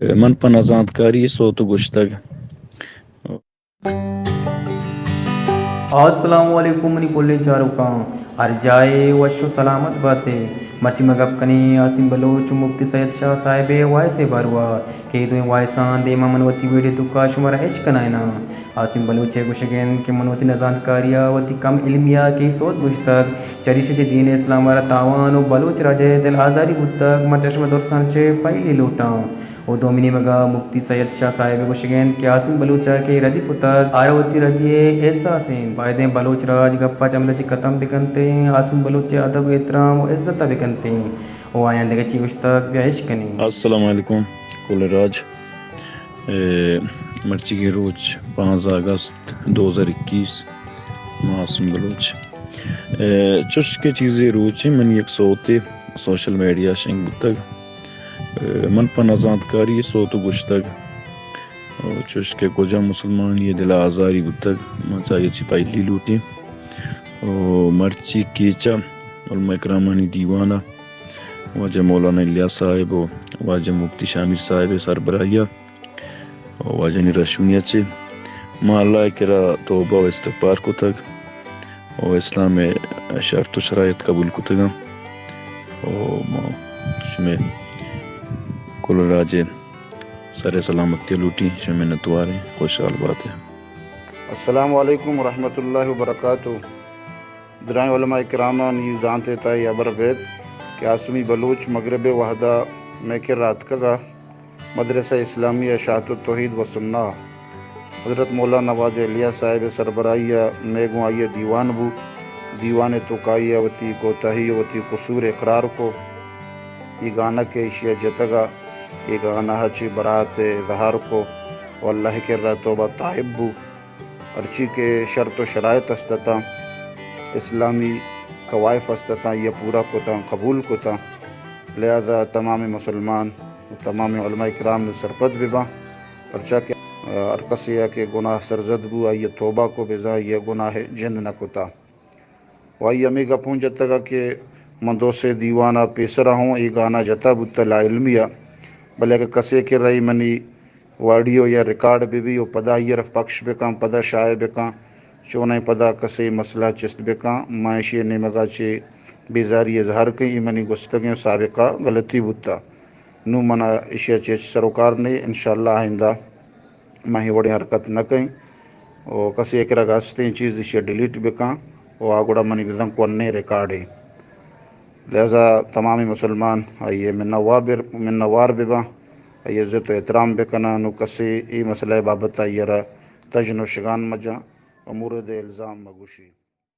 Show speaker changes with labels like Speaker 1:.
Speaker 1: من پناهزاد کاری صوت گشتگ.
Speaker 2: السلام علیکم منی بولے چاروں کا ارجائے وش و سلامت باتیں مرچی مگب کنی آسم بلوچ مفتی سید شاہ صاحب وائے سے باروا کہ دویں وائسان دے منوتی ویڈی تو کا شمار ہیچ کنائنا آسم بلوچ گوشگین کہ منوتی نزان کاریا وتی کم علمیہ کی سوت گشتگ چریش دین اسلام وارا تاوان و بلوچ راجے دل آزاری بودتگ مرچشم درسان چے پہلی لوٹاں او دومینی مگا مفتی سید شاہ صاحب گوشگین کہ آسم بلوچا کے ردی پتر آروتی ردیے احساسین بائدیں بلوچ راج گپا چمدا چی ختم بکنتے آسم بلوچ ادب احترام و عزت بکنتے او آئندہ گچی گشتگ بیائش کنی.
Speaker 1: السلام علیکم کل راج. مرچی کے روز 5 اگست 2021 معصوم بلوچ چش کے چیزیں روچ من یک صوت سوشل میڈیا شنگ بتگ من پناهزاد کاری صوت گشتگ چش کے کجا مسلمان یہ دل آزاری بتگ مچا یہ چپائی لوٹی مرچی کیچا علماء اکرامانی دیوانہ واجہ مولانا الیاس صاحب واجہ مفتی شامل صاحب سربراہیہ واجہ نرشونیہ چے ما اللہ کرا توبہ و استغفار کو تگ و اسلام شرط و شرائط قبول کو تگا و شمیں کل راجے سر سلامتی لوٹی شمیں نتوارے خوشحال بات ہے.
Speaker 3: السلام علیکم ورحمۃ اللہ وبرکاتہ. درائیں علماء اکرامان یہ جانتے تائی ابر بید کہ آسمی بلوچ مغرب وحدہ میکر رات کا مدرسہ اسلامیہ اشاعت التوحید و سنہ حضرت مولانا واجہ الیاس صاحب سربراہیہ میگوں آئیے دیوان بو دیوان توقائیہ وتی کوتاہی وتی قصور اقرار کو یہ گانا کے اشیاء جتگا یہ گانا ہچی برات اظہار کو واللہ کر رہا توبہ طائب بو ارچی کے شرط و شرائط استتا اسلامی قوائف استتا یہ پورا کوتا قبول کوتا لہذا تمام مسلمان تمام علماء اکرام نے سرپد ببا پرچا کے ارکسیہ کے گناہ سرزد بو آئیے توبہ کو بزا یہ گناہ جند نہ کوتا وائی امی کا پونجت تگا کہ مندو سے دیوانہ پیسرا ہوں یہ گانا جتا بوتا لا علمیہ بلے کہ کسے کے رئی منی وائڈیو یا ریکارڈ بھی پدا یہ پکش بکاں پدا شائع بکاں چونیں پدا کسے مسئلہ چست بکاں معاشی نمگا چے بیزاری اظہار کیں منی گستگیں سابقہ غلطی بوتا نو منا اشیاء چیچ سروکار نے انشاءاللہ آئندہ ماہی وڑی حرکت نہ کہیں اور کسی ایک رگاستیں چیز اشیاء ڈیلیٹ بکاں اور آگوڑا منی بزن کو انہیں ریکارڈیں لہذا تمامی مسلمان آئیے منوار ببا آئیے عزت و احترام بکنا نو کسی ای مسئلہ بابت آئیے را تجن و شگان مجا و مورد الزام مگوشی.